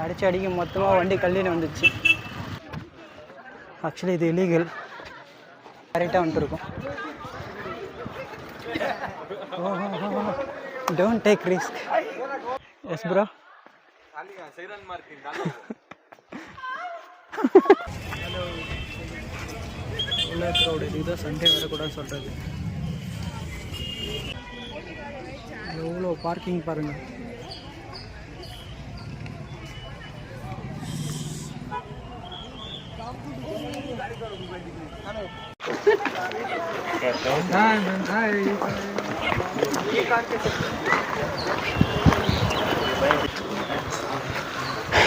அடிக்க மொத்தமாக வண்டி கல்லின்னு வந்துச்சு. ஆக்சுவலி இது இல்லீகல். கரெக்டாக வந்துருக்கும். Don't take risk. Yes bro. இதுதான் சண்டே வரக்கூடாதுன்னு சொல்கிறது. எவ்வளோ பார்க்கிங் பாருங்கள்.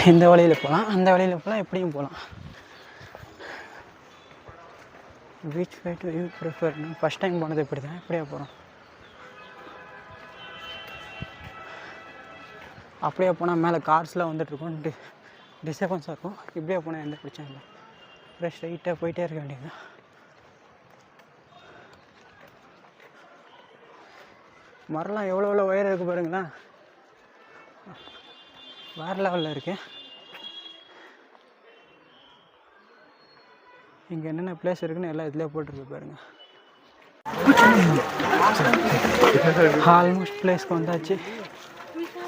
இந்த வழியில் போகலாம், அந்த வழியில் போகலாம், எப்படியும் போகலாம். Beach way to you prefer. First time போனது இப்படி தான். எப்படியா போகிறோம். அப்படியே போனால் மேலே கார்ஸ்லாம் வந்துட்டுருக்கோம். டிஸ்டர்பன்ஸாக இருக்கும். இப்படியே போனால் எந்த பிரச்சனை இல்லை. அப்படியே ஸ்ட்ரைட்டாக போயிட்டே இருக்க வேண்டியது. மரம்லாம் எவ்வளோ உயரம் இருக்குது பாருங்களேன். வேறு லெவலில் இருக்குது. இங்கே என்னென்ன பிளேஸ் இருக்குன்னு எல்லாம் இதிலே போட்டுருக்கு பாருங்கள். ஆல்மோஸ்ட் பிளேஸ்க்கு வந்தாச்சு.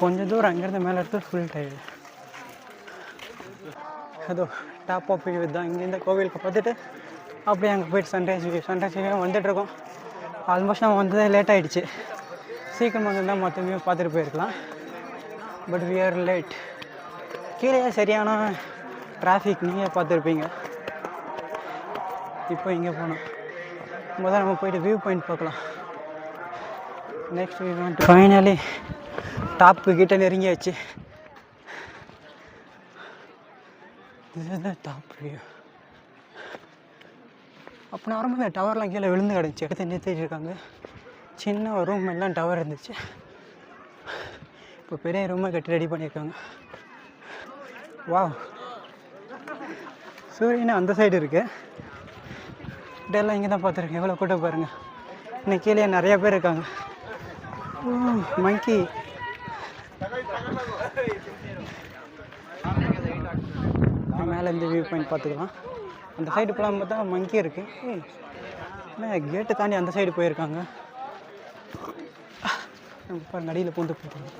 கொஞ்சம் தூரம் அங்கேருந்து மேலே எடுத்து ஃபுல் டயர்டு. அதோ டாப் ஆஃப் வியூ தான். இங்கேருந்து கோவிலுக்கு பார்த்துட்டு அப்படியே அங்கே போய்ட்டு சன்ரைஸ் வியூ வந்துட்டுருக்கோம். ஆல்மோஸ்ட் நம்ம வந்ததே லேட் ஆகிடுச்சு. சீக்கிரம் வந்திருந்தால் மற்ற வியூ பார்த்துட்டு போயிருக்கலாம். But we are late. கீழே சரியான டிராஃபிக் நீங்கள் பார்த்துருப்பீங்க. இப்போ இங்கே போனோம். முதல்ல நம்ம போய்ட்டு வியூ பாயிண்ட் பார்க்கலாம். Next we want finally top கிட்ட நெருங்கியாச்சு. இதுதான் டாப் வியூ. அப்போ நான் வரும்போது டவர்லாம் கீழே விழுந்து கிடந்துச்சு. எடுத்து நிறுத்திட்டு இருக்காங்க. சின்ன ஒரு ரூம் எல்லாம் டவர் இருந்துச்சு. இப்போ பெரிய ரூமை கட்டி ரெடி பண்ணியிருக்காங்க. வாவ், சூரியனை அந்த சைடு இருக்குது. இதெல்லாம் இங்கே தான் பார்த்துருக்கேன். எவ்வளோ கூட்டம் பாருங்கள். இன்னைக்கு கீழே நிறையா பேர் இருக்காங்க. மங்கி மேலே இந்த வியூ பாயிண்ட் பார்த்துக்கலாம். அந்த சைடு போகலாம் பார்த்தா மங்கி இருக்குது. கேட்டை தாண்டி அந்த சைடு போயிருக்காங்க. பாருங்க, அடியில் பூந்து போயிருக்காங்க.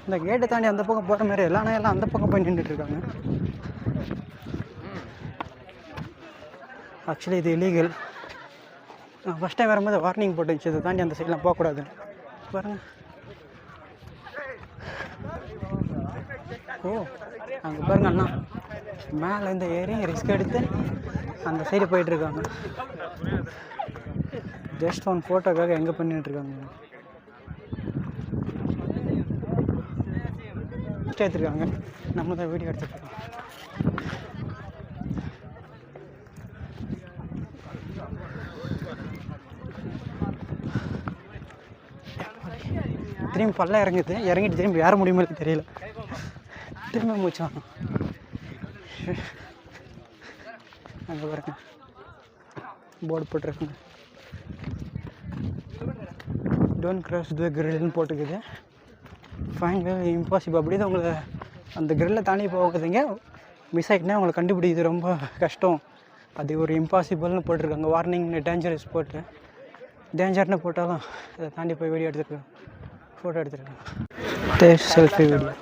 இந்த கேட்டை தாண்டி அந்த பக்கம் போகிற மாதிரி எல்லாம் அந்த பக்கம் போய் நின்றுட்டுருக்காங்க. ஆக்சுவலி இது இல்லீகல். நான் ஃபஸ்ட் டைம் வரும்போது வார்னிங் போட்டுருந்துச்சு, இதை தாண்டி அந்த சைடெலாம் போகக்கூடாதுன்னு. பாருங்க. ஓ, அங்கே பாருங்க அண்ணா மேலே இந்த ஏறி ரிஸ்க் எடுத்து அந்த சைடு போயிட்டுருக்காங்க. ஜஸ்ட் ஒன் ஃபோட்டோக்காக எங்கே பண்ணிட்டுருக்காங்க. எடுத்துருக்காங்க. நம்ம தான் வீடியோ எடுத்துருக்கோம். திரும்பி பல்ல இறங்கிட்டு திரும்பி ஏற முடியுமா தெரியல. திரும்ப மூச்சாகணும். அங்கே பாருங்க போர்டு போட்டிருக்குங்க. டோன்ட் கிராஸ் த கிரில்னு போட்டுக்குது. Fine will impossible. அப்படி தான் உங்களை அந்த கிரில்லை தாண்டி போகுதுங்க. மிஸ் ஆகிட்டுனா உங்களை கண்டுபிடிக்கிறது ரொம்ப கஷ்டம். அது ஒரு இம்பாசிபிள்னு போட்டிருக்காங்க. வார்னிங் டேஞ்சரஸ் போட்டு டேஞ்சர்னு போட்டாலும் அதை தாண்டி போய் வீடியோ எடுத்துருக்கேன், ஃபோட்டோ எடுத்துருக்கேன். செல்ஃபி வீடியோ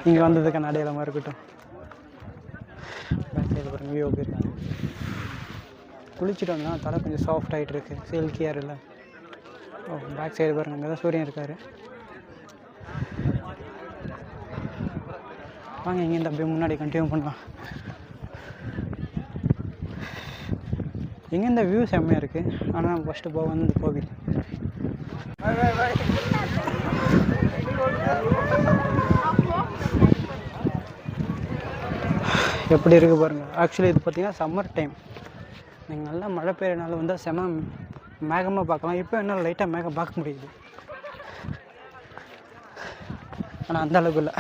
இங்கே வந்ததுக்கான அடையாளமாக இருக்கட்டும். பேக் சைடு பாருங்கள், வியூ போயிருக்காங்க. குளிச்சுட்டு வந்தால் தலை கொஞ்சம் சாஃப்ட் ஆகிட்டு இருக்கு, சில்கியாக இல்லை. ஓ, பேக் சைடு பாருங்கள், அங்கே தான் சூரியன் இருக்கார். வாங்க இங்கேருந்து அப்படியே முன்னாடி கண்டினியூ பண்ணலாம். இங்கே இந்த வியூ செம்மையாக இருக்குது. ஆனால் நம்ம ஃபஸ்ட்டு போக வந்து இந்த கோவில். எப்படி இருக்குது பாருங்கள். ஆக்சுவலி இது பார்த்திங்கன்னா சம்மர் டைம். நீங்கள் நல்லா மழை பெய்யறனால வந்தால் செம மேகமாக பார்க்கலாம். இப்போ என்னால் லைட்டாக மேகம் பார்க்க முடியுது, ஆனால் அந்த அளவுக்கு இல்லை.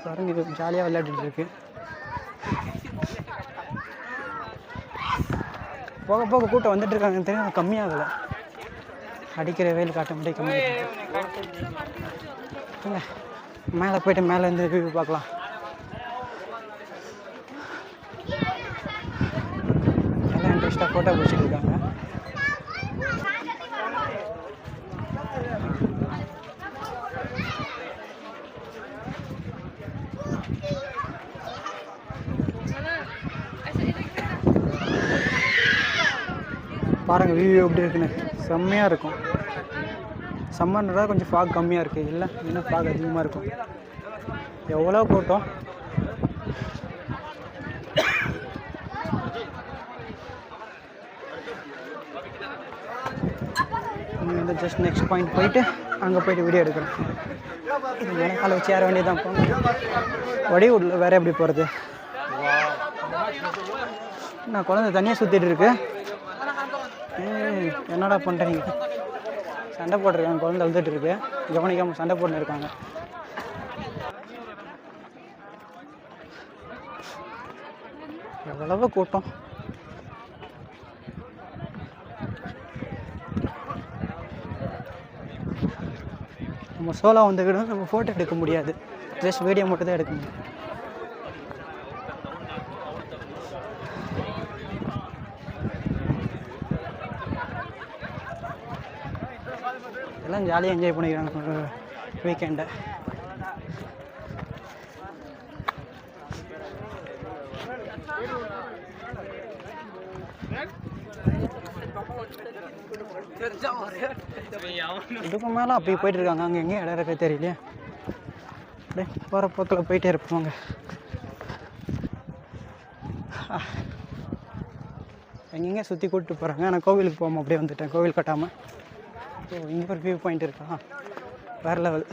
பாருங்க, இது ஜாலியாக விளையாடிட்டு இருக்கு. போக போக கூட்டம் வந்துட்டு இருக்காங்கன்னு தெரியும், கம்மியாகலை. அடிக்கிற வெயில் காட்ட முடியும் கம்மி. மேலே போய்ட்டு மேலேருந்து வியூ பார்க்கலாம். எல்லாம் இன்ட்ரெஸ்ட்டாக ஃபோட்டோ பிடிச்சிட்டு இருக்காங்க. பாருங்கள் வியூ எப்படி இருக்குன்னு, செம்மையாக இருக்கும். சம்மர்ன்றதா கொஞ்சம் ஃபாக் கம்மியாக இருக்குது, இல்லை இன்னும் ஃபாக் அதிகமாக இருக்கும். எவ்வளோ கூட்டம். இங்கே வந்து ஜஸ்ட் நெக்ஸ்ட் பாயிண்ட் போயிட்டு அங்கே போய்ட்டு வீடியோ எடுக்கிறேன். இது மேலே காலை வச்சு ஏற வேண்டியதான். போங்க வடிவுடில் வேறு எப்படி போகிறது? நான் குழந்தை தனியாக சுற்றிட்டு இருக்கு. என்னடா பண்ணுறீங்க? சண்டை போட்டிருக்காங்க, குழந்தை அழுதுட்டு இருக்கு, கவனிக்காமல் சண்டை போட்டுன்னு இருக்காங்க. எவ்வளவு கூட்டம். நம்ம சோலா வந்துக்கிடும், நம்ம ஃபோட்டோ எடுக்க முடியாது, ஜஸ்ட் வீடியோ மட்டும் தான் எடுக்க முடியும். எல்லாம் ஜாலியாக என்ஜாய் பண்ணிக்கிறாங்க வீக்கெண்டை. இதுக்கு மேலே அப்படி போயிட்டு இருக்காங்க. அங்கே எங்கேயும் இடம் இருக்க தெரியலையே. அப்படியே போகிற போக்கில் போயிட்டே இருப்பாங்க. எங்கெங்கே சுற்றி கூப்பிட்டு போகிறாங்க. நான் கோவிலுக்கு போகாமல் அப்படியே வந்துட்டேன், கோவில் கட்டாமல். ஸோ இங்கே ஒரு வியூ பாயிண்ட் இருக்கா, வேறு லெவல்.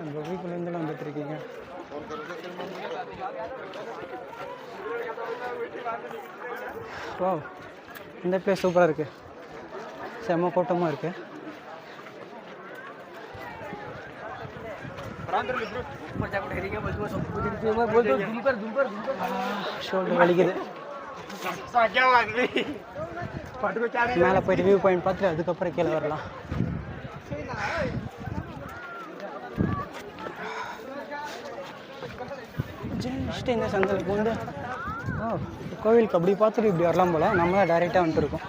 அந்த வீக்குலேருந்துலாம் வந்துட்டு இருக்கீங்க. ஓ, இந்த பிளேஸ் சூப்பராக இருக்குது, செம்ம கூட்டமாக இருக்குது. ஷோல்டர் வலிக்குது. மேலே போயிட்டு வியூ பாயிண்ட் பார்த்துட்டு அதுக்கப்புறம் கீழே வரலாம். ஜஸ்ட் இந்த சந்தில் வந்து கோவிலுக்கு அப்படி பார்த்துட்டு இப்படி வரலாம் போல். நம்ம தான் டைரெக்டாக வந்துட்டுருக்கோம்.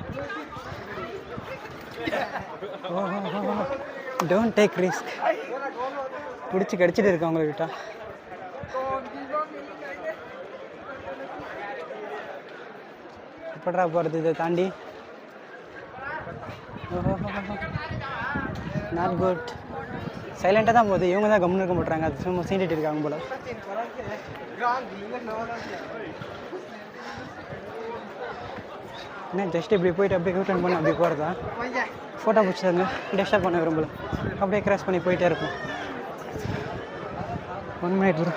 Don't take risk. பிடிச்சி கடிச்சிட்டு இருக்கேன் உங்கள்கிட்ட. எப்படா போகிறது இதை தாண்டி? Not good. சைலண்ட்டாக தான் போகுது, இவங்க தான் கம்முன்னு இருக்க மாட்டாங்க, அது சும்மா சீண்டிட்டு இருக்காங்க போல். என்ன ஜஸ்ட் இப்படி போயிட்டு அப்படியே யூட்டர்ன் பண்ணி அப்படி போகிறதா? ஃபோட்டோ பிடிச்சாங்க, டிஸ்டர்ப் பண்ண விரும்பல, அப்படியே கிராஸ் பண்ணி போயிட்டே இருப்போம். 1 minute bro.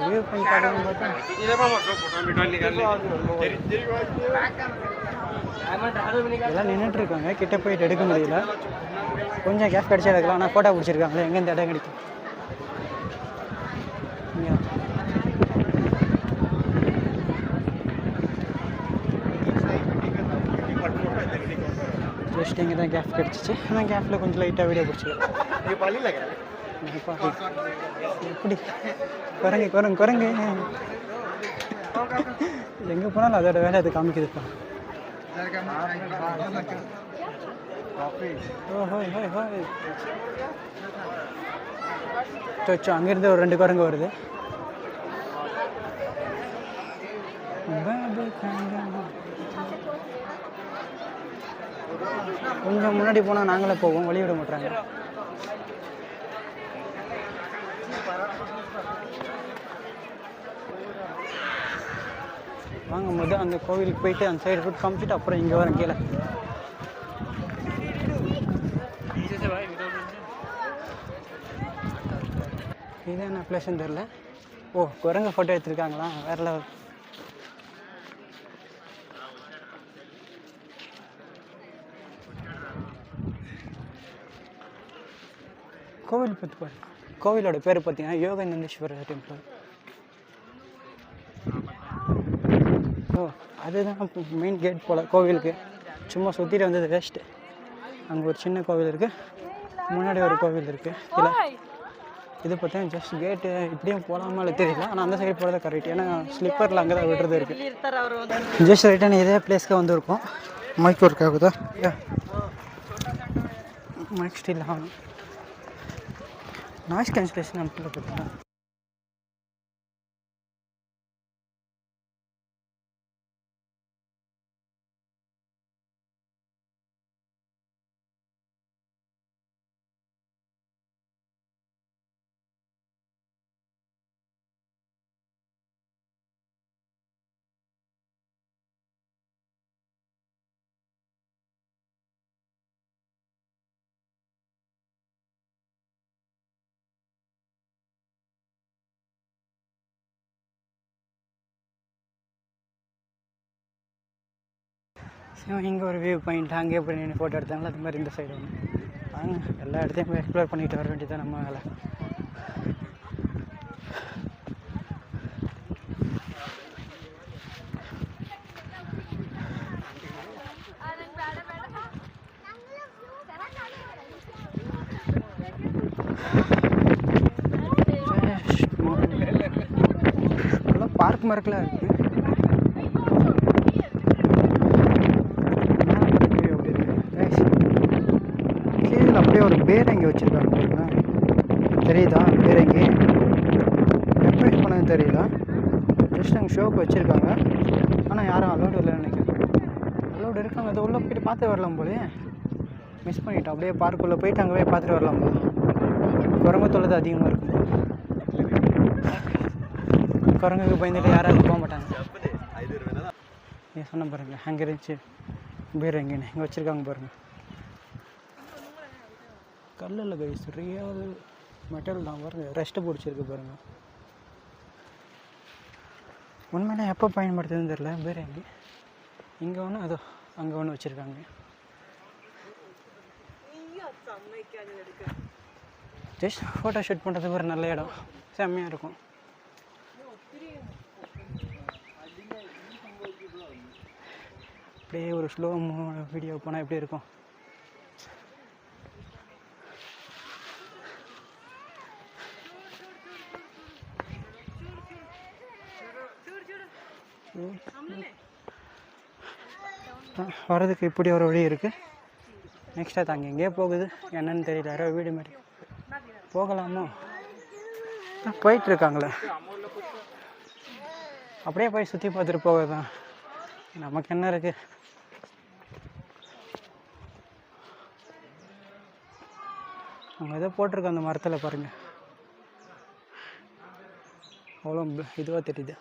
வியூ பண்ணி பார்க்கணும் பார்த்தா எல்லாம் நின்றுட்டு இருக்காங்க. கிட்ட போயிட்டு எடுக்க முடியல, கொஞ்சம் கேப் கிடச்சா எடுக்கலாம். ஆனால் ஃபோட்டோ பிடிச்சிருக்காங்களே, எங்கே இந்த இடம் கிடைக்கும்? ஜஸ்ட் இங்கே தான் கேப் கிடச்சிச்சு. ஆனால் கேப்பில் கொஞ்சம் லைட்டாக வீடியோ பிடிச்சிக்கலாம். எப்படி குரங்கு குரங்கு குரங்கு எங்கே போனாலும் அதோட வேலை அது காமிக்குதுப்பா. சோச்சோ, அங்கேருந்து ஒரு 2 குரங்கு வருது. கொஞ்சம் முன்னாடி போனால் நாங்களே போவோம், வழி விட மாட்டாங்க. வாங்கும் போது அந்த கோவிலுக்கு போயிட்டு அந்த சைடு ஃபுட் காமிச்சிட்டு அப்புறம் இங்கே வரேன் கீழே. இது என்ன பிளேஸ்ன்னு தெரில. ஓ, குரங்கு ஃபோட்டோ எடுத்துருக்காங்களா, வேறு லெவல். கோவில் பார்த்து பாரு, கோவிலோட பேர் பார்த்தீங்கன்னா யோகநந்தீஸ்வரர் டெம்பிள். ஓ அதுதான் மெயின் கேட் போல் கோவிலுக்கு. சும்மா சுற்றிட்டு வந்தது வேஸ்ட்டு. அங்கே ஒரு சின்ன கோவில் இருக்குது, முன்னாடி ஒரு கோவில் இருக்குது. இல்லை இது பார்த்தீங்கன்னா ஜஸ்ட் கேட்டு. இப்படியும் போகலாமா இல்லை தெரியல, ஆனால் அந்த சைடு போகிறது கரெக்ட். ஏன்னா ஸ்லிப்பரில் அங்கே தான் விடுறது இருக்குது. ஜஸ்ட் ரைட்டான இதே பிளேஸ்க்கு வந்திருக்கோம். மைக் ஒர்க் ஆகுதா? மைக் ஸ்டில் ஆகும். நாய்ஸ் கேன்சலேஷன் நம்ம பார்த்தா இங்கே ஒரு வியூ பாயிண்ட். அங்கே போய் நின்று ஃபோட்டோ எடுத்தாங்களோ அது மாதிரி இந்த சைடு ஒன்று. வாங்க எல்லா இடத்தையும் போய் எக்ஸ்ப்ளோர் பண்ணிட்டு வர வேண்டியதான் நம்ம வேலை. நல்லா பார்க் மார்க்கெலாம் இருக்குது. அப்படியே ஒரு பேரங்கி வச்சுருக்காங்க, தெரியுதா? பேரங்கி எப்போ யூஸ் பண்ணது தெரியல. ஜஸ்ட் அங்கே ஷோக்கு வச்சுருக்காங்க, ஆனால் யாரும் அலோடு இல்லைன்னு நினைக்கிறேன். அலோடு இருக்காங்க, அதை உள்ளே போய்ட்டு பார்த்து வரலாம் போலே. மிஸ் பண்ணிட்டோம். அப்படியே பார்க்குள்ளே போயிட்டு அங்கே போய் பார்த்துட்டு வரலாம் போல. குரங்கு தொல்லை அதிகமாக இருக்கும். குரங்குக்கு பயந்துட்டு யாராலும் போக மாட்டாங்க. ஏன் சொன்ன பாருங்கள், அங்கே இருந்துச்சு பேரங்கின்னு இங்கே வச்சுருக்காங்க பாருங்கள். கல்லில் கைஸ், ரியல் மெட்டல் தான் பாருங்கள். ரெஸ்ட்டு பிடிச்சிருக்கு பாருங்கள். உண்மையிலே எப்போ பயன்படுத்துதுன்னு தெரில பேரங்கி. இங்கே ஒன்று அதோ அங்கே ஒன்று வச்சுருக்காங்க. ஜஸ்ட் ஃபோட்டோ ஷூட் பண்ணுறதுக்கு ஒரு நல்ல இடம், செம்மையாக இருக்கும். அப்படியே ஒரு ஸ்லோ வீடியோ போனால் எப்படி இருக்கும்? வரதுக்கு இப்படி ஒரு வழி இருக்குது. நெக்ஸ்ட்டாக தாங்க எங்கேயே போகுது என்னன்னு தெரியல. யாரோ வீடு மாதிரி போகலாமோ? போயிட்டுருக்காங்களே, அப்படியே போய் சுற்றி பார்த்துட்டு போகதான். நமக்கு என்ன இருக்குது? அவங்க ஏதோ போட்டிருக்கோம் அந்த மரத்தில் பாருங்கள், அவ்வளோ இதுவாக தெரியுது.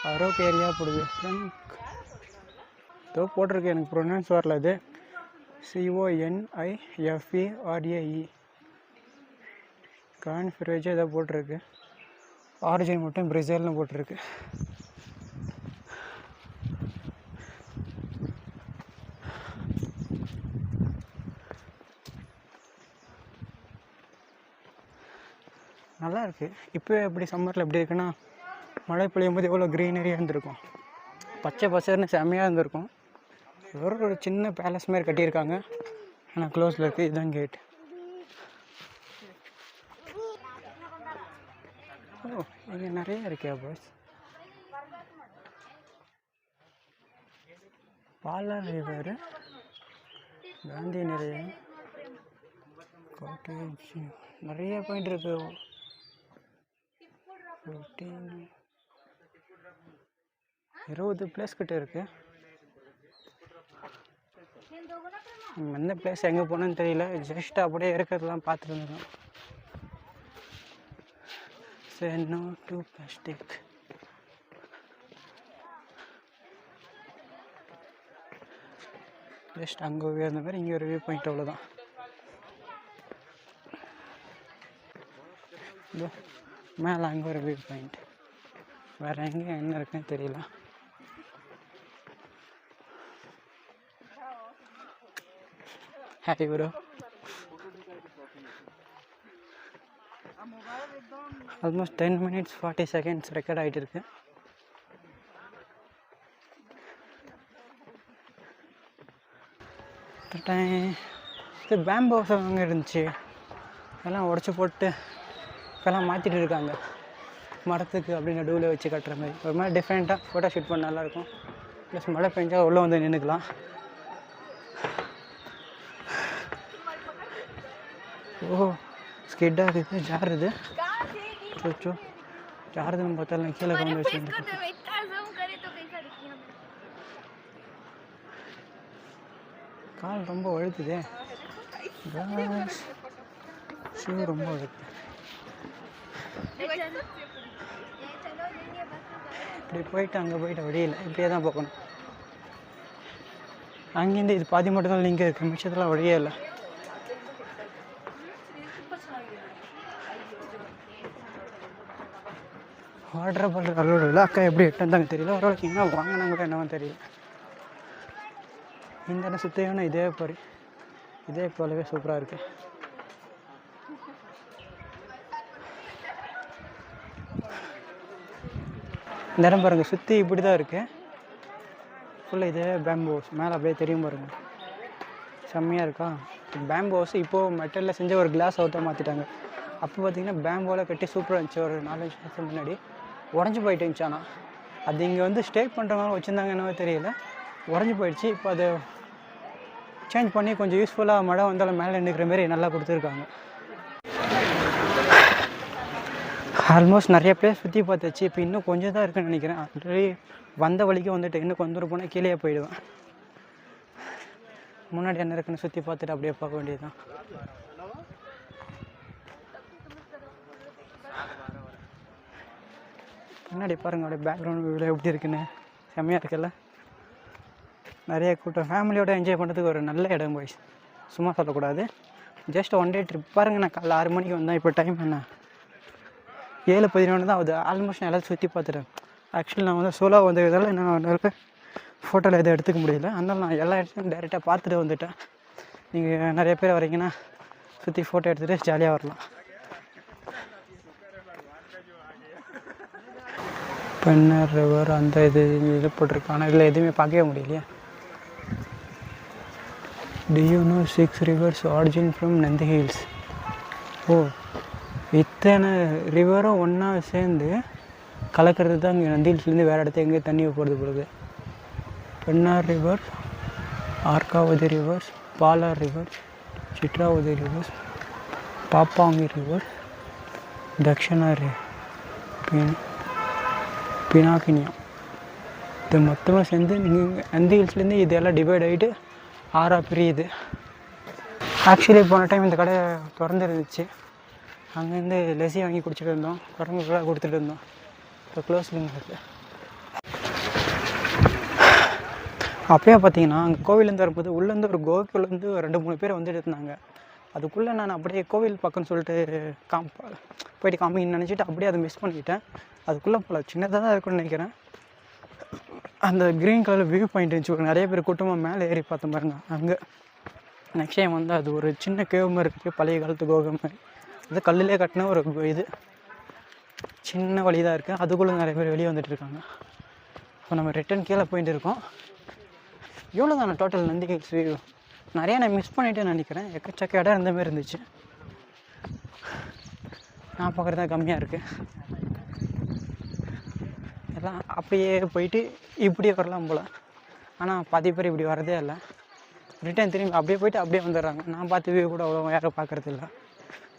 அரோப் ஏரியா போடுது. ஏதோ போட்டிருக்கு, எனக்கு ப்ரொனவுன்ஸ் வரல. இது CONIFERAE கான்ஃபிரேஜ் ஏதோ போட்டிருக்கு. ஆரிஜின் மட்டும் பிரேசில்னு போட்டிருக்கு. நல்லா இருக்குது. இப்போ எப்படி சம்மரில் எப்படி இருக்குன்னா, மழை பொழியும் போது எவ்வளோ க்ரீனரியாக இருந்திருக்கும், பச்சை பசர்னு செம்மையாக இருந்திருக்கும். ஒரு சின்ன பேலஸ் மாதிரி கட்டியிருக்காங்க, ஆனால் க்ளோஸில் இருக்குது. இதுதான் கேட். ஓ இங்கே நிறைய இருக்கே பாஸ். பாலார் ரிவர், காந்தி நிலையம், காட்டேஜ், நிறைய பாயிண்ட் இருக்கு. 20 பிளேஸ் கிட்ட இருக்கு. எந்த பிளேஸ் எங்கே போனோன்னு தெரியல. ஜஸ்ட் அப்படியே இருக்கிறதெல்லாம் பார்த்துட்டு இருந்தோம். Say no to plastic. Just அங்கே உயர்ந்த மாதிரி இங்கே ஒரு வியூ பாயிண்ட், அவ்வளோதான். மேலே அங்கே ஒரு வியூ பாயிண்ட். வேறு எங்கே என்ன இருக்குன்னு தெரியல. Hi bro. Almost 10 minutes 40 seconds record ஆகிட்டு இருக்கு. இது பேம்போ அங்கே இருந்துச்சு, அதெல்லாம் உடச்சி போட்டு இப்போல்லாம் மாற்றிட்டு இருக்காங்க மரத்துக்கு அப்படி நடுவில் வச்சு கட்டுற மாதிரி. ஒரு மாதிரி டிஃப்ரெண்ட்டாக ஃபோட்டோ ஷூட் பண்ண நல்லாயிருக்கும். ப்ளஸ் மழை பெஞ்சா உள்ளே வந்து நின்றுக்கலாம். ஓ ஸ்கிட்டாக இருக்குது, ஜாருது. சோச்சோ ஜாருதுன்னு பார்த்தாலும் கீழே கொண்டு வச்சு கால் ரொம்ப வழுக்குதே. ஷூ ரொம்ப வழுக்குது. இப்படி போயிட்டு அங்கே போயிட்டு வழியில் இப்படியே தான் போகணும். அங்கேருந்து இது பாதி மட்டும் தான் லிங்க் இருக்குது, மிச்சத்தெல்லாம் வழியே இல்லை. வாட்டர் பாட்டில் அலோடு இல்லை. அக்கா எப்படி எட்டு வந்தாங்க தெரியல, ஓரளவுக்கு எங்கே வாங்கினாங்க கூட என்னவோ தெரியல. இந்த இடம் சுற்றியான இதே போலவே சூப்பராக இருக்குது. இந்த இடம் பாருங்கள், சுற்றி இப்படி தான் இருக்குது. ஃபுல்லாக இதே பேம்போஸ் மேலே அப்படியே தெரியும் பாருங்கள், செம்மையாக இருக்கா. பேம்போஸ் இப்போது மெட்டலில் செஞ்ச ஒரு கிளாஸ் அவுட்டாக மாற்றிட்டாங்க. அப்போ பார்த்திங்கன்னா பேம்போவில் கட்டி சூப்பராக இருந்துச்சு. ஒரு 4-5 வருஷத்துக்கு முன்னாடி உடஞ்சி போயிட்டு இருந்துச்சு. ஆனால் அது இங்கே வந்து ஸ்டே பண்ணுற மாதிரி வச்சுருந்தாங்க என்னவோ தெரியல, உடஞ்சி போயிடுச்சு. இப்போ அதை சேஞ்ச் பண்ணி கொஞ்சம் யூஸ்ஃபுல்லாக மழை வந்தாலும் மேலே நிற்கிற மாரி நல்லா கொடுத்துருக்காங்க. ஆல்மோஸ்ட் நிறைய பிளேஸ் சுற்றி பார்த்துச்சு. இப்போ இன்னும் கொஞ்சம் தான் இருக்குன்னு நினைக்கிறேன். ஆல்ரெடி வந்த வழிக்கு வந்துட்டு இன்னும் கொஞ்சம் தூரம் போனால் கீழே போயிடுவேன். முன்னாடி என்ன இருக்குன்னு சுற்றி பார்த்துட்டு அப்படியே பார்க்க வேண்டியது தான். முன்னாடி பாருங்கள் அப்படியே பேக்ரவுண்ட் வியூவில் எப்படி இருக்குன்னு, செம்மையாக இருக்குல்ல. நிறைய கூட்டம் ஃபேமிலியோடு என்ஜாய் பண்ணுறதுக்கு ஒரு நல்ல இடம் போய் சும்மா சொல்லக்கூடாது. Just 1 day trip. பாருங்கள், நான் காலைல 6 மணிக்கு வந்தேன். இப்போ டைம் என்ன 7:11 தான் ஆகுது. ஆல்மோஸ்ட் நான் எல்லாத்தையும் சுற்றி பார்த்துட்டேன். ஆக்சுவலி நான் வந்து சோலோ வந்ததால் என்ன ஃபோட்டோவில் எதுவும் எடுத்துக்க முடியல. அதனால் நான் எல்லா இடத்தையும் டைரெக்டாக பார்த்துட்டு வந்துட்டேன். நீங்கள் நிறைய பேர் வரீங்கன்னா சுற்றி ஃபோட்டோ எடுத்துகிட்டு ஜாலியாக வரலாம். பென்னர் ரிவர் அந்த இது போட்டிருக்கு, ஆனால் இதில் எதுவுமே பார்க்கவே முடியலையா. Do you know 6 rivers origin from Nandi Hills? ஓ, இத்தனை ரிவரும் ஒன்றா சேர்ந்து கலக்கிறது தான் இங்கே நந்தி ஹில்ஸ்லேருந்து வேறு இடத்துல எங்கேயும் தண்ணி போகிறது பொழுது. Pennar river, Arkavathi rivers, Palar river, Chitravathi rivers, பாப்பாங்கி ரிவர், தக்ஷணா பினாக்கினியா. இது மொத்தமாக சேர்ந்து நீங்கள் நந்தி ஹில்ஸ்லேருந்து இதெல்லாம் டிவைட் ஆகிட்டு 6 பிரியுது. ஆக்சுவலி போன டைம் இந்த கடை திறந்துருந்துச்சு. அங்கேருந்து லெசி வாங்கி குடிச்சிட்டு இருந்தோம், குரங்குகளாக கொடுத்துட்டு இருந்தோம். இப்போ க்ளோஸ்லிங் இருக்குது. அப்பயே பார்த்தீங்கன்னா அங்கே கோவிலேருந்து வரும்போது உள்ளேருந்து ஒரு கோகுலேருந்து 2-3 பேர் வந்துட்டு இருந்தாங்க. அதுக்குள்ளே நான் அப்படியே கோவில் பக்கம்னு சொல்லிட்டு போயிட்டு காமிங்கன்னு நினச்சிட்டு அப்படியே அதை மிஸ் பண்ணிக்கிட்டேன். அதுக்குள்ளே போல சின்னதாக தான் இருக்குன்னு நினைக்கிறேன். அந்த க்ரீன் கலர் வியூ பாயிண்ட் இருந்துச்சு, நிறைய பேர் கூட்டமாக மேலே ஏறி பார்த்த பாருங்க. அங்கே நெக்ஸ்ட் டைம் வந்து அது ஒரு சின்ன கேவ் மாதிரி இருக்குது, பழைய காலத்து கோகம் மாதிரி. அது கல்லிலே கட்டின ஒரு இது சின்ன வழி தான் இருக்குது. அதுக்குள்ளே நிறைய பேர் வெளியே வந்துட்டு இருக்காங்க. இப்போ நம்ம ரிட்டன் கீழே போயிட்டு இருக்கோம். எவ்வளோ தானே டோட்டல் நந்தி ஹில்ஸ் வியூ? நிறையா நான் மிஸ் பண்ணிட்டேன்னு நினைக்கிறேன். எக்கச்சக்க இடம் இருந்த மாதிரி இருந்துச்சு. நான் பார்க்குறது தான் கம்மியாக இருக்குது. எல்லாம் அப்படியே போயிட்டு இப்படியே வரலாம் போல். ஆனால் பாதி பேர் இப்படி வரதே இல்லை. ரிட்டன் திரும்பி அப்படியே போயிட்டு அப்படியே வந்துடுறாங்க. நான் பார்த்து வியூ கூட அவ்வளோ யாரும் பார்க்குறது இல்லை.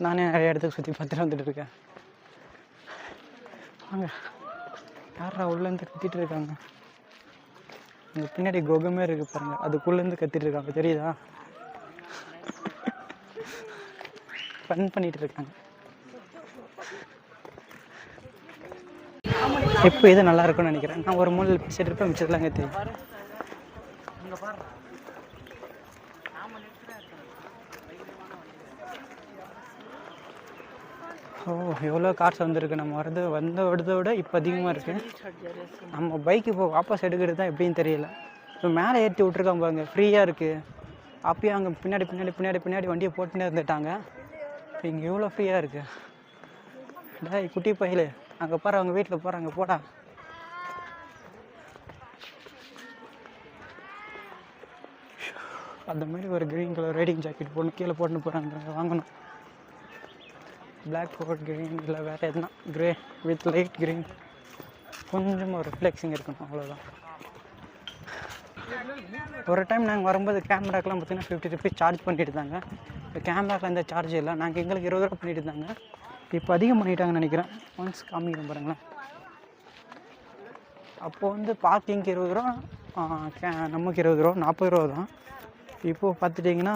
நானே நிறைய இடத்துக்கு சுற்றி பார்த்துட்டு வந்துட்டு இருக்கேன். வாங்க, யாரா உள்ளேருந்து கத்திட்டு இருக்காங்க? அங்கே பின்னாடி கோகமே இருக்குது பாருங்கள், அதுக்குள்ளேருந்து கத்திட்டு இருக்காங்க, தெரியுதா? ஃபன் பண்ணிகிட்டு இருக்காங்க. இப்போ இது நல்லா இருக்கும்னு நினைக்கிறேன். நான் ஒரு மூலையில் பேசிட்டு இருப்பேன், மிச்சத்தில் அங்கே தெரியும். ஓ, எவ்வளோ கார்ஸ் வந்துருக்கு. நம்ம வந்ததை விட இப்போ அதிகமாக இருக்குது. நம்ம பைக் இப்போ வாபஸ் எடுக்கிறது தான் எப்படின்னு தெரியல. இப்போ மேலே ஏற்றி விட்ருக்காங்க பாருங்க, ஃப்ரீயாக இருக்குது. அப்பயும் அங்கே பின்னாடி பின்னாடி பின்னாடி பின்னாடி வண்டியை போட்டுனே இருந்துட்டாங்க. இங்கே எவ்வளோ ஃப்ரீயாக இருக்குது. டேய் குட்டி பையலு, அங்கே பாரு அவங்க வீட்டில் போகிறாங்க, போடா. அந்த மாதிரி ஒரு க்ரீன் கலர் ரைடிங் ஜாக்கெட் போடணும், கீழே போட்டுன்னு போகிறாங்க, வாங்கணும். பிளாக் கோட் க்ரீன் இல்லை வேறு எதுனா க்ரே வித் லைட் க்ரீன், கொஞ்சம் ஒரு ரிஃப்ளெக்ஸிங் இருக்கணும், அவ்வளோதான். ஒரு டைம் நாங்கள் வரும்போது கேமராக்கெலாம் பார்த்திங்கன்னா 50 ருபீஸ் சார்ஜ் பண்ணிட்டு இருந்தாங்க. இப்போ கேமராக்கில் எந்த சார்ஜ் இல்லை, நாங்கள் எங்களுக்கு 20 ரூபா பண்ணிட்டு இருந்தாங்க. இப்போ அதிகம் பண்ணிட்டாங்கன்னு நினைக்கிறேன். ஒன்ஸ் காமிக்கிறேன் பாருங்களேன். அப்போது வந்து பார்க்கிங்க்கு 20 ரூபா, நமக்கு 20 ரூபா, 40 ரூபா தான். இப்போது பார்த்துட்டிங்கன்னா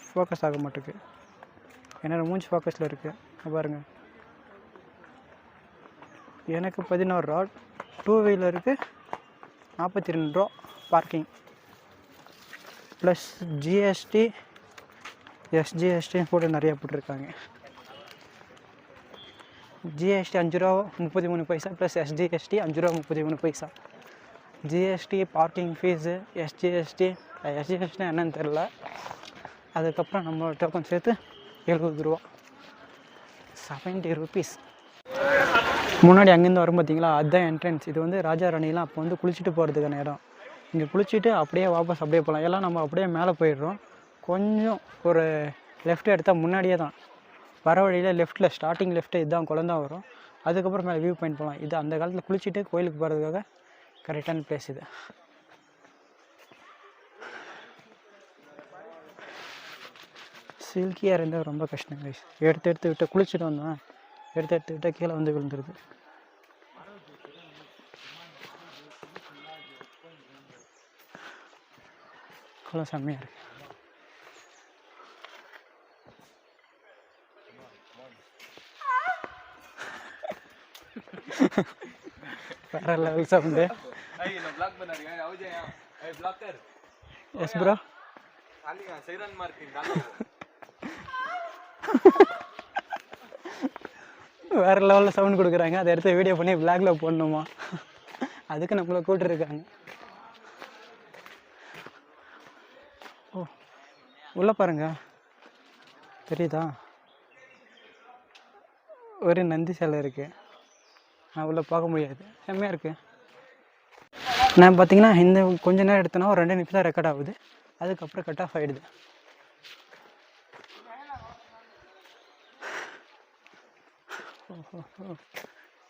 ஃபோக்கஸ் ஆக மாட்டேங்குது. என்னோடய மூஞ்சி ஃபோக்கஸில் இருக்குது பாருங்கள். எனக்கு 11 ரூபா, 2 வீலருக்கு 42 ரூபா பார்க்கிங் ப்ளஸ் ஜிஎஸ்டி எஸ்ஜிஎஸ்டின்னு போட்டு நிறையா போட்டிருக்காங்க. ஜிஎஸ்டி 5 ரூபா 33 பைசா ப்ளஸ் எஸ்ஜிஎஸ்டி 5 ரூபா 33 பைசா. ஜிஎஸ்டி, பார்க்கிங் ஃபீஸு, எஸ்ஜிஎஸ்டி என்னன்னு தெரில. அதுக்கப்புறம் நம்மளோட டோக்கன் சேர்த்து 70 ரூபா, 70 ருபீஸ். முன்னாடி அங்கேருந்து வரும் பார்த்தீங்களா, அதுதான் என்ட்ரன்ஸ். இது வந்து ராஜா ராணிலாம் அப்போ வந்து குளிச்சுட்டு போகிறதுக்கான இடம். இங்கே குளிச்சுட்டு அப்படியே வாபஸ் அப்படியே போகலாம். எல்லாம் நம்ம அப்படியே மேலே போயிடுறோம். கொஞ்சம் ஒரு லெஃப்ட் எடுத்தால் முன்னாடியே தான் வர வழியில் லெஃப்ட்டில் ஸ்டார்டிங் லெஃப்ட்டு இதுதான் குழந்தை வரும். அதுக்கப்புறம் மேலே வியூ பாயிண்ட் போகலாம். இது அந்த காலத்தில் குளிச்சுட்டு கோயிலுக்கு போகிறதுக்காக கரெக்டான பிளேஸ் இது. சில்கியாக இருந்தால் ரொம்ப கஷ்டம் கைஸ். எடுத்து விட்டு குளிச்சுட்டு வந்தோம், எடுத்து விட்டால் கீழே வந்து விழுந்துருது. அவ்வளோ செம்மையாக இருக்குது. வேற லெவல் சவுண்டு. S bro. வேறு லெவலில் சவுண்ட் கொடுக்குறாங்க. அதை எடுத்து வீடியோ பண்ணி பிளாக்ல போடணுமா? அதுக்கு நம்மளை கூப்பிட்டுருக்காங்க. ஓ உள்ளே பாருங்க, தெரியுதா? ஒரு நந்தி சிலை இருக்குது. நான் உள்ளே பார்க்க முடியாது, செம்மையாக இருக்குது. நான் பார்த்தீங்கன்னா இந்த கொஞ்ச நேரம் எடுத்தோன்னா ஒரு 2 நிமிஷம் தான் ரெக்கார்ட் ஆகுது. அதுக்கப்புறம் கட் ஆஃப் ஆகிடுது.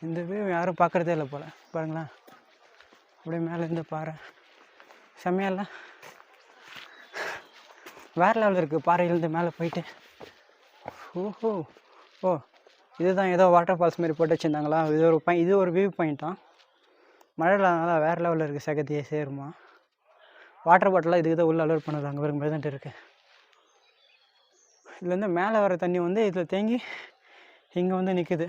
இந்த வியூ யாரும் பார்க்குறதே இல்லை போல். பாருங்களேன், அப்படியே மேலேருந்து பாறை, செம்மையா இல்லை? வேறு லெவலில் இருக்குது. பாறையிலேருந்து மேலே போயிட்டு ஓ இதுதான் ஏதோ வாட்டர் ஃபால்ஸ் மாதிரி போட்டு வச்சுருந்தாங்களா? இது ஒரு வியூ பாயிண்ட்டாக. மழை இல்லாதனால வேறு லெவலில் இருக்குது. சகதியே சேருமா? வாட்டர் பாட்டிலாம் இதுக்கு தான் உள்ளே அலோட் பண்ணுறாங்க. வெறும் ப்ரெசென்ட் இருக்குது. இதுலேருந்து மேலே வர தண்ணி வந்து இதில் தேங்கி இங்கே வந்து நிற்குது.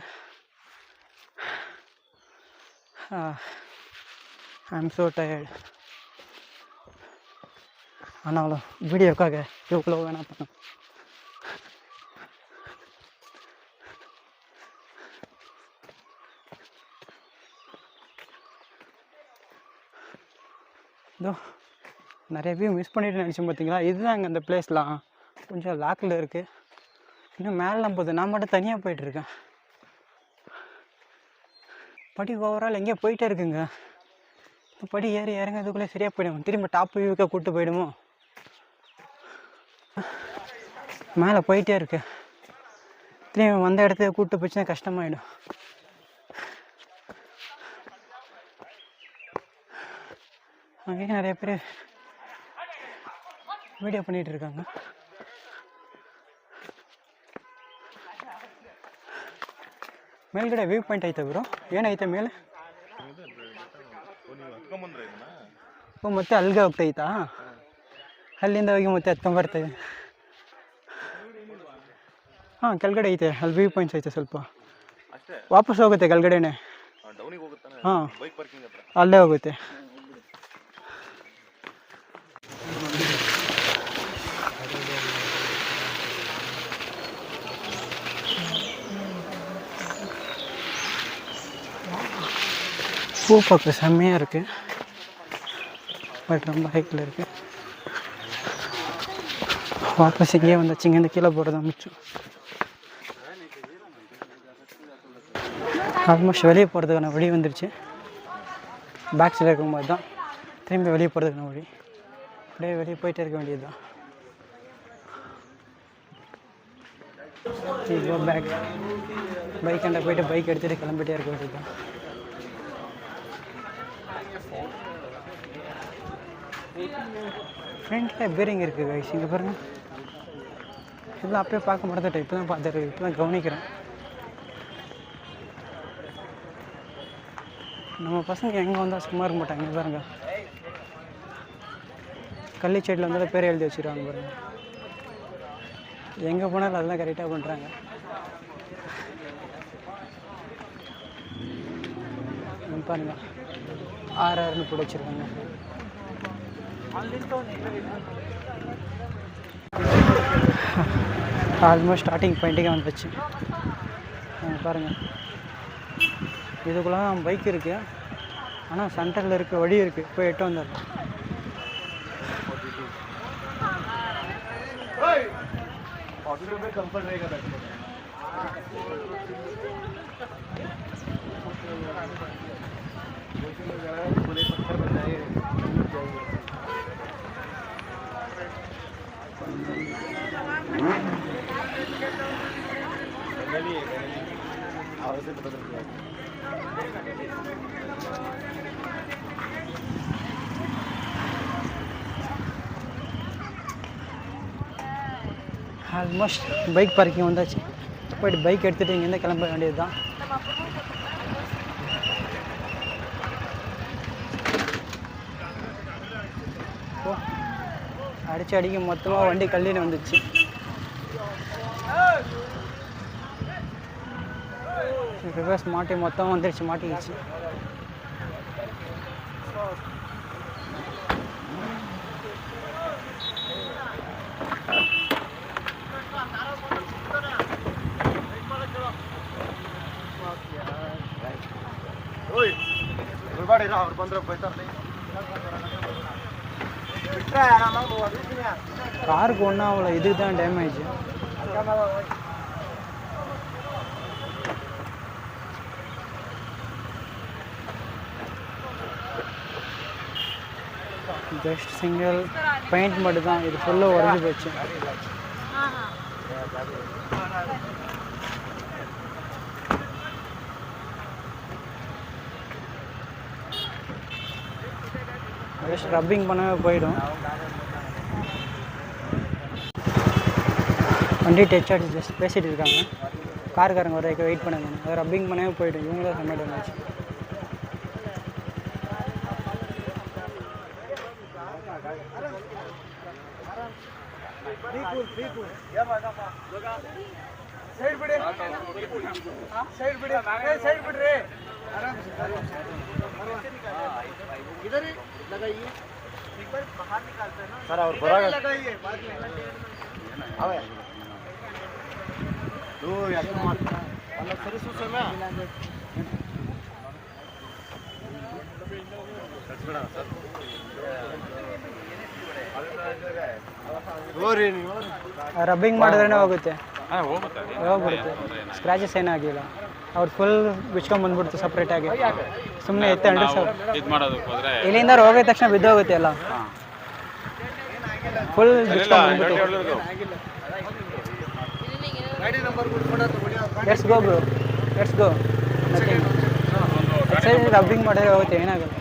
ஐ ஆம் ஸோ டயர்டு. ஆனாலும் வீடியோக்காக எவ்வளோ வேணால் பண்ண. இதோ நிறைய பேர் மிஸ் பண்ணிட்டு நினச்சோம் பார்த்தீங்களா? இதுதான் அங்கே அந்த பிளேஸ்லாம் கொஞ்சம் லாக்கில் இருக்குது. இன்னும் மேலாம் போகுது, நான் மட்டும் தனியாக போயிட்டுருக்கேன். படி ஓவரால் எங்கேயோ போயிட்டே இருக்குங்க. படி ஏறி இறங்கிறதுக்குள்ளே சரியாக போயிடும். திரும்ப டாப் வியூக்காக கூப்பிட்டு போயிடுமோ? மேலே போயிட்டே இருக்கு. திரும்பி வந்த இடத்துல கூப்பிட்டு போச்சுன்னா கஷ்டமாயிடும். அங்கேயும் நிறைய பேர் வீடியோ பண்ணிகிட்டு இருக்காங்க. ಮೇಲ್ಗಡೆ ವ್ಯೂ ಪಾಯಿಂಟ್ ಐತೆ ಬ್ರೋ, ಏನೈತೆ ಮೇಲೆ? ಮತ್ತೆ ಅಲ್ಲಿಗೆ ಹೋಗ್ತೈತಾ? ಅಲ್ಲಿಂದ ಹೋಗಿ ಮತ್ತೆ ಹತ್ಕೊಂಡ್ಬರ್ತೇವೆ. ಹಾಂ ಕೆಳಗಡೆ ಐತೆ, ಅಲ್ಲಿ ವ್ಯೂ ಪಾಯಿಂಟ್ಸ್ ಐತೆ. ಸ್ವಲ್ಪ ವಾಪಸ್ ಹೋಗುತ್ತೆ ಕೆಳಗಡೆನೆ. ಹಾಂ ಅಲ್ಲೇ ಹೋಗುತ್ತೆ. பூ பார்க்க செம்மையாக இருக்குது, பட் ரொம்ப ஹைக்கில் இருக்குது. வாபஸ் இங்கேயே வந்தாச்சு, இங்கேருந்து கீழே போகிறது மிச்சம். ஆல்மோஸ்ட் வெளியே போகிறதுக்கான வழி வந்துருச்சு. பேக் சைடில் இருக்கும்போது தான் திரும்பி வெளியே போகிறதுக்கான வழி. அப்படியே வெளியே போயிட்டே இருக்க வேண்டியது தான். இப்போ பேக் பைக் அண்டை போய்ட்டு பைக் எடுத்துகிட்டு கிளம்பிட்டே இருக்க வேண்டியது தான். ஃப்ரெண்டில் பேரிங் இருக்குது கைஸ், இங்கே பாருங்கள். இதெல்லாம் அப்பயே பார்க்க மறந்துட்டேன், இப்போ தான் பார்த்துருக்கேன், இப்போ தான் கவனிக்கிறேன். நம்ம பசங்க எங்கே வந்தால் சும்மா இருக்க மாட்டாங்க. இங்கே பாருங்க, கள்ளிச்செடியில் வந்தாலும் பேர் எழுதி வச்சுருவாங்க பாருங்க. எங்கே போனாலும் அதெல்லாம் கரெக்டாக பண்ணுறாங்க. பாருங்க, ஆர்ஆர்னு போட்டு வச்சுருக்காங்க. ஆல்மோஸ்ட் ஸ்டார்டிங் பாயிண்ட்டுக்கு வந்துச்சு. பாருங்கள், இதுக்குள்ளே தான் பைக் இருக்குது, ஆனால் சென்டரில் இருக்க வழி இருக்குது, போய் எட்டு வந்தார். ஆல்மோஸ்ட் பைக் பார்க்கிங் வந்தாச்சு. போய்ட்டு பைக் எடுத்துகிட்டு இங்கேருந்து கிளம்ப வேண்டியது தான். அடிக்க மொத்தமாக வண்டி கல்லின்னு வந்துச்சு. ரிவர்ஸ் மாட்டி மொத்தமாக வந்துடுச்சு, மாட்டிக்கிச்சு. காருக்கு ஒன்றும் அவ்வளோ, இதுக்கு தான் டேமேஜ். ஜஸ்ட் சிங்கிள் பெயிண்ட் மட்டும் தான், இது ஃபுல்லாக உடஞ்சி போச்சு. ஜஸ்ட் ரப்பிங் பண்ணவே போயிடும். வண்டி டச் ஆகிடுச்சு, ஜஸ்ட் பேசிகிட்டு இருக்காங்க. காருக்காரங்க வரைக்கும் வெயிட் பண்ணுங்க, அதை ரப்பிங் பண்ணவே போயிடும். இவங்க தான் செம்ம டேமேஜ். सर और बड़ा लगाइए बाद में आवे दो यार मत मतलब सर सो समय ರಬ್ಬಿಂಗ್ ಮಾಡಿದ್ರೇ ಹೋಗುತ್ತೆ, ಹೋಗ್ಬಿಡುತ್ತೆ. ಸ್ಕ್ರಾಚಸ್ ಏನಾಗಿಲ್ಲ. ಅವ್ರು ಫುಲ್ ಬಿಚ್ಕೊಂಡ್ಬಂದ್ಬಿಡ್ತು ಸಪ್ರೇಟಾಗಿ. ಸುಮ್ಮನೆ ಎತ್ತೆ ಇಲ್ಲಿಂದ ಹೋಗಿದ ತಕ್ಷಣ ಬಿದ್ದೋಗುತ್ತೆ ಎಲ್ಲ, ಫುಲ್ ಬಿಚ್ಕೊಂಡ್ಬಂದ್ಬಿಟ್ಟು. Let's go bro, let's go. Rubbing ಮಾಡಿದ್ರೆ ಹೋಗುತ್ತೆ, ಏನಾಗಲ್ಲ.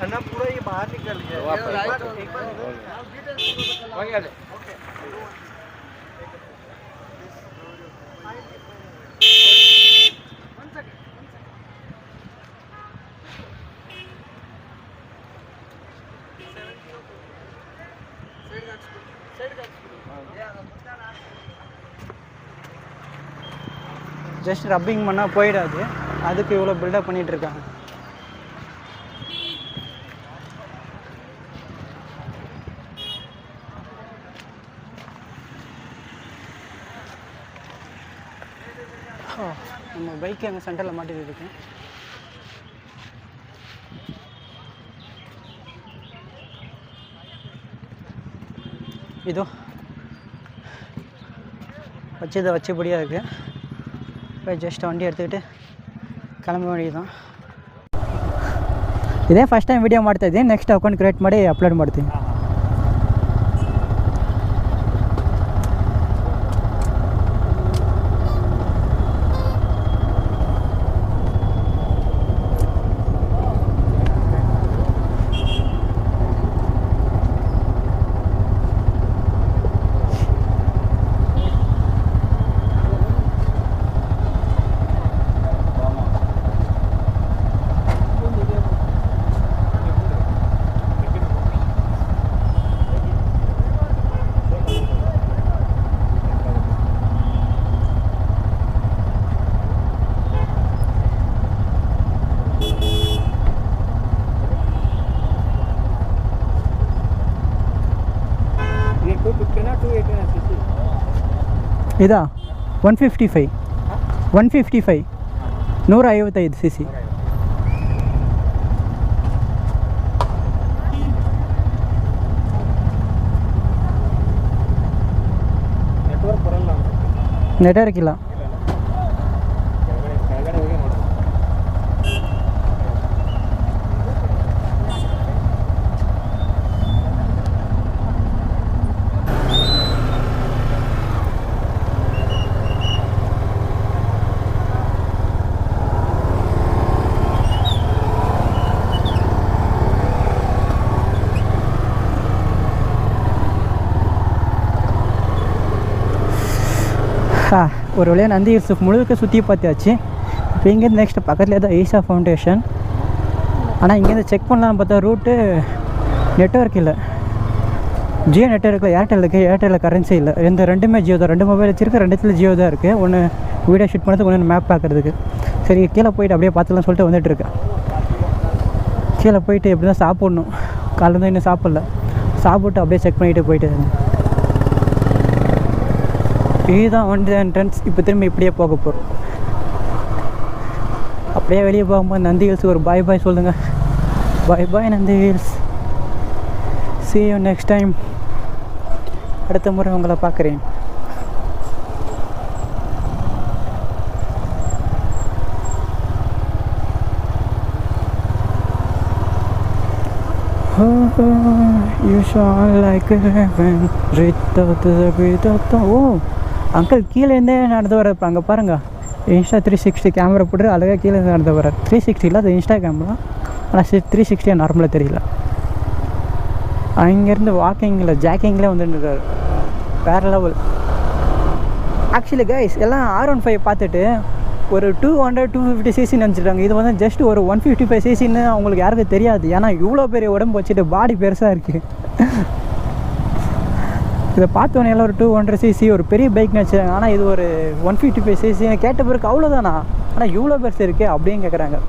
ஜஸ்ட் ரப்பிங் பண்ணால் போயிடாது, அதுக்கு இவ்வளோ பில்டப் பண்ணிகிட்டு இருக்காங்க. நம்ம பைக்கு அங்கே சென்டரில் மாட்டிட்டு இருக்கேன். இதோ வச்சதை வச்சபடியாக இருக்குது. இப்போ ஜஸ்ட் வண்டி எடுத்துக்கிட்டு கிளம்ப வேண்டியது தான். ಇದೇ ಫಸ್ಟ್ ಟೈಮ್ ವಿಡಿಯೋ ಮಾಡ್ತಾಯಿದ್ದೀನಿ. ನೆಕ್ಸ್ಟ್ ಅಕೌಂಟ್ ಕ್ರಿಯೇಟ್ ಮಾಡಿ ಅಪ್ಲೋಡ್ ಮಾಡ್ತೀನಿ. ಇದಾ 155 155 cc. ನೆಟ್ವರ್ಕ್ ಇಲ್ಲ. ஒரு வழியாக நந்தி ஹில்ஸ் முழுக்க சுற்றி பார்த்தாச்சு. இப்போ இங்கேருந்து நெக்ஸ்ட் பக்கத்துலேயே தான் ஈஷா ஃபவுண்டேஷன். ஆனால் இங்கேருந்து செக் பண்ணலான்னு பார்த்தா ரூட்டு நெட்வொர்க் இல்லை. ஜியோ நெட்வொர்க்கில் ஏர்டெல் இருக்குது. ஏர்டெல்லில் கரன்சி இல்லை. ரெண்டுமே ஜியோ தான். 2 மொபைல் வச்சுருக்கு. 2த்துல ஜியோ தான் இருக்குது. ஒன்று வீடியோ ஷூட் பண்ணுறதுக்கு, ஒன்று மேப் பார்க்குறதுக்கு. சரி கீழே போயிட்டு அப்படியே பார்த்துலாம் சொல்லிட்டு வந்துட்டுருக்கேன். கீழே போயிட்டு எப்படி தான் சாப்பிட்ணும். காலையில் இன்னும் சாப்பிட்ல. சாப்பிட்டு அப்படியே செக் பண்ணிவிட்டு போயிட்டு இதுதான் வண்டி என்ட்ரன்ஸ். இப்போ திரும்ப இப்படியே போக போகிறோம். அப்படியே வெளியே போகும்போது நந்தி ஹில்ஸ் ஒரு பாய் பாய் சொல்லுங்கள். Bye bye Nandi Hills. see you next time. அடுத்த முறை உங்களை பார்க்குறேன். You shine like a heaven. O uncle கீழே இருந்தே நடந்து வர. அங்கே பாருங்கள் இன்ஸ்டா 360 கேமரா போட்டு அழகாக கீழே இருந்து நடந்து வர. 360 இல்லை, அது இன்ஸ்டா கேமரா. ஆனால் 360 நார்மலாக தெரியல. அங்கேருந்து வாக்கிங்கில் ஜாக்கிங்கில் வந்துட்டுருக்காரு. வேறு லெவல். ஆக்சுவலி கைஸ் எல்லாம் R15 பார்த்துட்டு ஒரு 200-250 cc நினச்சிட்டாங்க. இது வந்து ஜஸ்ட் ஒரு 155 cc அவங்களுக்கு யாருக்கும் தெரியாது. ஏன்னா இவ்வளோ பெரிய உடம்பு வச்சுட்டு பாடி பெருசாக இருக்குது. இதை பார்த்தோன்னே எல்லாம் ஒரு 200 cc ஒரு பெரிய பைக் நினச்சிட்டாங்க. ஆனால் இது ஒரு 155 cc. கேட்ட பிறகு அவ்வளோதானா, ஆனால் இவ்வளோ பெருசு இருக்குது அப்படின்னு கேட்குறாங்க.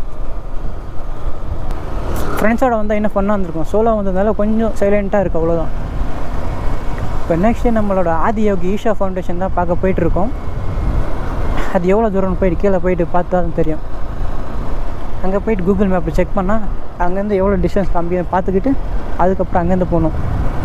ஃப்ரெண்ட்ஸோட வந்தால் இன்னும் ஃபன்னாக வந்திருக்கும். சோலோ வந்ததுனால கொஞ்சம் சைலண்ட்டாக இருக்குது, அவ்வளோதான். இப்போ நெக்ஸ்ட்டு நம்மளோட ஆதியோகி ஈஷா ஃபவுண்டேஷன் தான் பார்க்க போயிட்டுருக்கோம். அது எவ்வளோ தூரம்னு போயிட்டு கீழே போயிட்டு பார்த்தா தான் தெரியும். அங்கே போயிட்டு கூகுள் மேப்பில் செக் பண்ணால் அங்கேருந்து எவ்வளோ டிஸ்டன்ஸ் காமிக்குதுன்னு பார்த்துக்கிட்டு அதுக்கப்புறம் அங்கேருந்து போகணும்.